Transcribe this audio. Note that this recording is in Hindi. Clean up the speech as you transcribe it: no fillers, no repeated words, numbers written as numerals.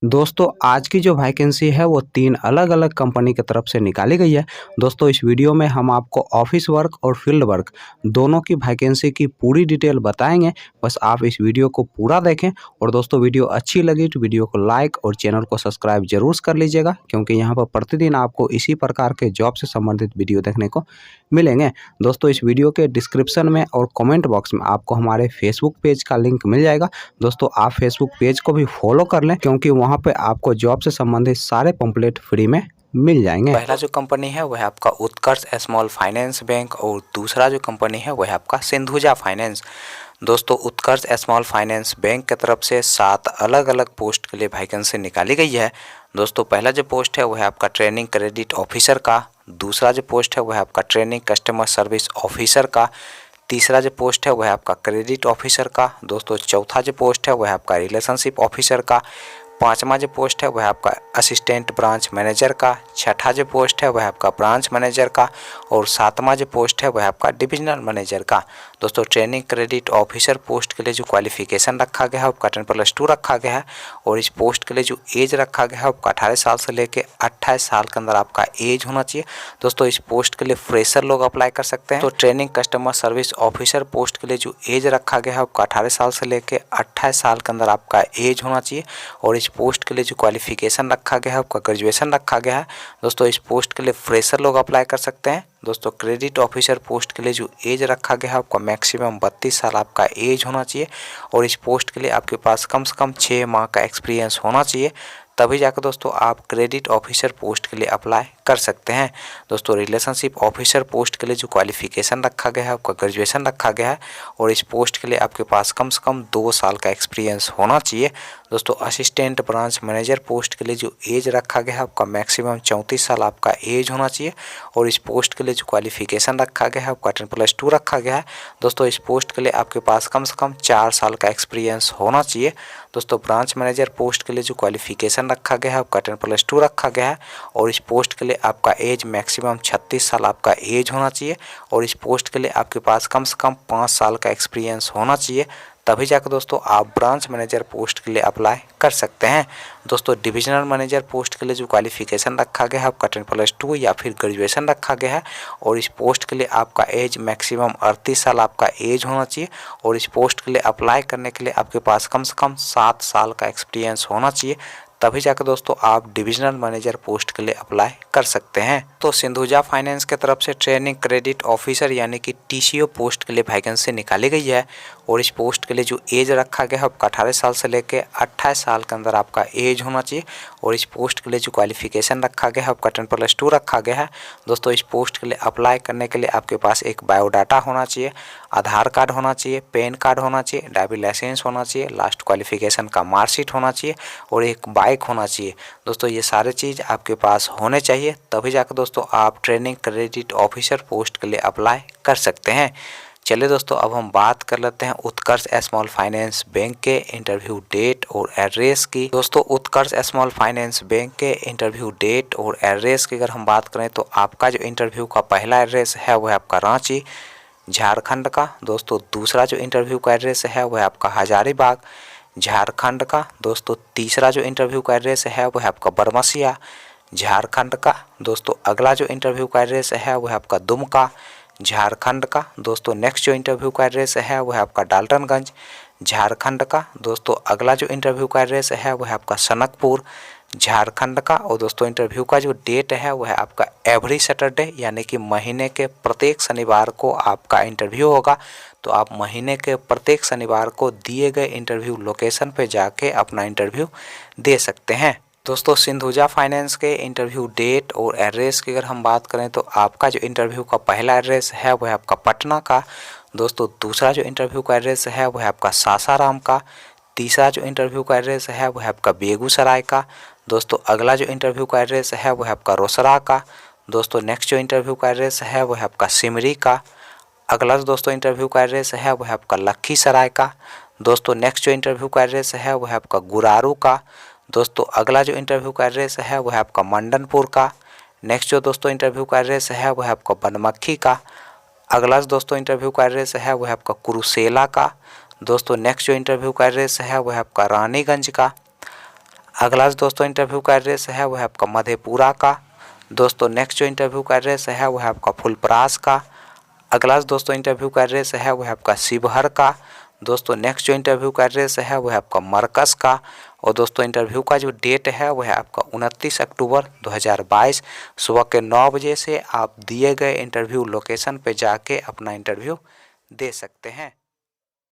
दोस्तों आज की जो वैकेंसी है वो 3 अलग-अलग कंपनी की तरफ से निकाली गई है। दोस्तों इस वीडियो में हम आपको ऑफिस वर्क और फील्ड वर्क दोनों की वैकेंसी की पूरी डिटेल बताएँगे। बस आप इस वीडियो को पूरा देखें और दोस्तों वीडियो अच्छी लगी तो वीडियो को लाइक और चैनल को सब्सक्राइब ज़रूर कर लीजिएगा, क्योंकि यहाँ पर प्रतिदिन आपको इसी प्रकार के जॉब से संबंधित वीडियो देखने को मिलेंगे। दोस्तों इस वीडियो के डिस्क्रिप्शन में और कमेंट बॉक्स में आपको हमारे फेसबुक पेज का लिंक मिल जाएगा। दोस्तों आप फेसबुक पेज को भी फॉलो कर लें, क्योंकि वहाँ पे आपको जॉब से संबंधित सारे पंपलेट फ्री में मिल जाएंगे। पहला जो कंपनी है वह आपका उत्कर्ष स्मॉल फाइनेंस बैंक और दूसरा जो कंपनी है वह आपका सिंधुजा फाइनेंस। दोस्तों उत्कर्ष स्मॉल फाइनेंस बैंक की तरफ से 7 अलग अलग पोस्ट के लिए वैकेंसी निकाली गई है। दोस्तों पहला जो पोस्ट है वह आपका ट्रेनिंग क्रेडिट ऑफिसर का, दूसरा जो पोस्ट है वह आपका ट्रेनिंग कस्टमर सर्विस ऑफिसर का, तीसरा जो पोस्ट है वह आपका क्रेडिट ऑफिसर का, दोस्तों चौथा जो पोस्ट है वह आपका रिलेशनशिप ऑफिसर का, पांचवा जो पोस्ट है वह आपका असिस्टेंट ब्रांच मैनेजर का, छठा जो पोस्ट है वह आपका ब्रांच मैनेजर का और सातवां जो पोस्ट है वह आपका डिविजनल मैनेजर का। दोस्तों ट्रेनिंग क्रेडिट ऑफिसर पोस्ट के लिए जो क्वालिफिकेशन रखा गया है वो 10+2 रखा गया है और इस पोस्ट के लिए जो एज रखा गया है वो 18 साल से लेकर 28 साल के अंदर आपका एज होना चाहिए। दोस्तों इस पोस्ट के लिए फ्रेशर लोग अप्लाई कर सकते हैं। तो training customer service officer post के लिए जो एज रखा गया है वो 18 साल से लेकर 28 साल के अंदर आपका एज होना चाहिए और इस पोस्ट के लिए जो क्वालिफिकेशन रखा गया है आपका ग्रेजुएशन रखा गया है। दोस्तों इस पोस्ट के लिए फ्रेशर लोग अप्लाई कर सकते हैं। दोस्तों क्रेडिट ऑफिसर पोस्ट के लिए जो एज रखा गया है आपका मैक्सिमम 32 साल आपका एज होना चाहिए और इस पोस्ट के लिए आपके पास कम से कम 6 माह का एक्सपीरियंस होना चाहिए, तभी जाकर दोस्तों आप क्रेडिट ऑफिसर पोस्ट के लिए अप्लाई कर सकते हैं। दोस्तों रिलेशनशिप ऑफिसर पोस्ट के लिए जो क्वालिफिकेशन रखा गया है आपका ग्रेजुएशन रखा गया है और इस पोस्ट के लिए आपके पास कम से कम 2 साल का एक्सपीरियंस होना चाहिए। दोस्तों असिस्टेंट ब्रांच मैनेजर पोस्ट के लिए जो एज रखा गया है आपका मैक्सिमम 34 साल आपका एज होना चाहिए और इस पोस्ट के लिए जो क्वालिफिकेशन रखा गया है आपका 10+2 रखा गया है। दोस्तों इस पोस्ट के लिए आपके पास कम से कम 4 साल का एक्सपीरियंस होना चाहिए। दोस्तों ब्रांच मैनेजर पोस्ट के लिए जो क्वालिफिकेशन रखा गया है आपका 10+2 रखा गया है और इस पोस्ट के लिए आपका एज मैक्सिमम 36 साल आपका एज होना चाहिए और इस पोस्ट के लिए आपके पास कम से कम 5 साल का एक्सपीरियंस होना चाहिए, तभी जाकर दोस्तों आप ब्रांच मैनेजर पोस्ट के लिए अप्लाई कर सकते हैं। दोस्तों डिविजनल मैनेजर पोस्ट के लिए जो क्वालिफिकेशन रखा गया है आपका 10+2 या फिर ग्रेजुएशन रखा गया है और इस पोस्ट के लिए आपका एज मैक्सिमम 38 साल आपका एज होना चाहिए और इस पोस्ट के लिए अप्लाई करने के लिए आपके पास कम से कम 7 साल का एक्सपीरियंस होना चाहिए, तभी जाकर दोस्तों आप डिविजनल मैनेजर पोस्ट के लिए अप्लाई कर सकते हैं। तो सिंधुजा फाइनेंस की तरफ से ट्रेनिंग क्रेडिट ऑफिसर यानी कि टीसीओ पोस्ट के लिए वैकेंसी निकाली गई है और इस पोस्ट के लिए जो एज रखा गया है आपका 18 साल से लेकर 28 साल के अंदर आपका एज होना चाहिए और इस पोस्ट के लिए जो क्वालिफिकेशन रखा गया है आपका 10+2 रखा गया है। दोस्तों इस पोस्ट के लिए अप्लाई करने के लिए आपके पास एक बायोडाटा होना चाहिए, आधार कार्ड होना चाहिए, पैन कार्ड होना चाहिए, ड्राइविंग लाइसेंस होना चाहिए, लास्ट क्वालिफिकेशन का मार्कशीट होना चाहिए और एक बाइक होना चाहिए। दोस्तों ये सारे चीज़ आपके पास होने चाहिए, तभी जाकर दोस्तों आप ट्रेनिंग क्रेडिट ऑफिसर पोस्ट के लिए अप्लाई कर सकते हैं। चलिए दोस्तों अब हम बात कर लेते हैं उत्कर्ष स्मॉल फाइनेंस बैंक के इंटरव्यू डेट और एड्रेस की। दोस्तों उत्कर्ष स्मॉल फाइनेंस बैंक के इंटरव्यू डेट और एड्रेस की अगर हम बात करें तो आपका जो इंटरव्यू का पहला एड्रेस है वह आपका रांची झारखंड का। दोस्तों दूसरा जो इंटरव्यू का एड्रेस है वह आपका हजारीबाग झारखंड का। दोस्तों तीसरा जो इंटरव्यू का एड्रेस है वह आपका बरमसिया झारखंड का। दोस्तों अगला जो इंटरव्यू का एड्रेस है वह आपका दुमका झारखंड का। दोस्तों नेक्स्ट जो इंटरव्यू का एड्रेस है वह आपका डाल्टनगंज झारखंड का। दोस्तों अगला जो इंटरव्यू का एड्रेस है वह आपका सनकपुर झारखंड का और दोस्तों इंटरव्यू का जो डेट है वह आपका एवरी सैटरडे यानी कि महीने के प्रत्येक शनिवार को आपका इंटरव्यू होगा। तो आप महीने के प्रत्येक शनिवार को दिए गए इंटरव्यू लोकेशन पे जाके अपना इंटरव्यू दे सकते हैं। दोस्तों सिंधुजा फाइनेंस के इंटरव्यू डेट और एड्रेस की अगर हम बात करें तो आपका जो इंटरव्यू का पहला एड्रेस है वह आपका पटना का। दोस्तों दूसरा जो इंटरव्यू का एड्रेस है वह आपका सासाराम का। तीसरा जो इंटरव्यू का एड्रेस है वह आपका बेगूसराय का। दोस्तों अगला जो इंटरव्यू का एड्रेस है वह आपका रोसड़ा का। दोस्तों नेक्स्ट जो इंटरव्यू का एड्रेस है वह आपका सिमरी का। अगला दोस्तों इंटरव्यू का एड्रेस है वह आपका लखीसराय का। दोस्तों नेक्स्ट जो इंटरव्यू का एड्रेस है वह आपका गुरारू का। दोस्तों अगला जो इंटरव्यू का एड्रेस है वह आपका मंडनपुर का। नेक्स्ट जो दोस्तों इंटरव्यू का एड्रेस है वह आपका बनमक्खी का। अगला दोस्तों इंटरव्यू का एड्रेस है वह आपका कुरुसेला का। दोस्तों नेक्स्ट जो इंटरव्यू का एड्रेस है वह आपका रानीगंज का। अगला दोस्तों इंटरव्यू का एड्रेस है वो है आपका मधेपुरा का। दोस्तों नेक्स्ट जो इंटरव्यू का एड्रेस है वो है आपका फुलपरास का। अगला दोस्तों इंटरव्यू का एड्रेस है वो है आपका शिवहर का। दोस्तों नेक्स्ट जो इंटरव्यू का एड्रेस है वो है आपका मरकस का। और दोस्तों इंटरव्यू का जो डेट है वो है आपका 29 अक्टूबर 2022 सुबह के 9 बजे से आप दिए गए इंटरव्यू लोकेशन पे जाके अपना इंटरव्यू दे सकते हैं।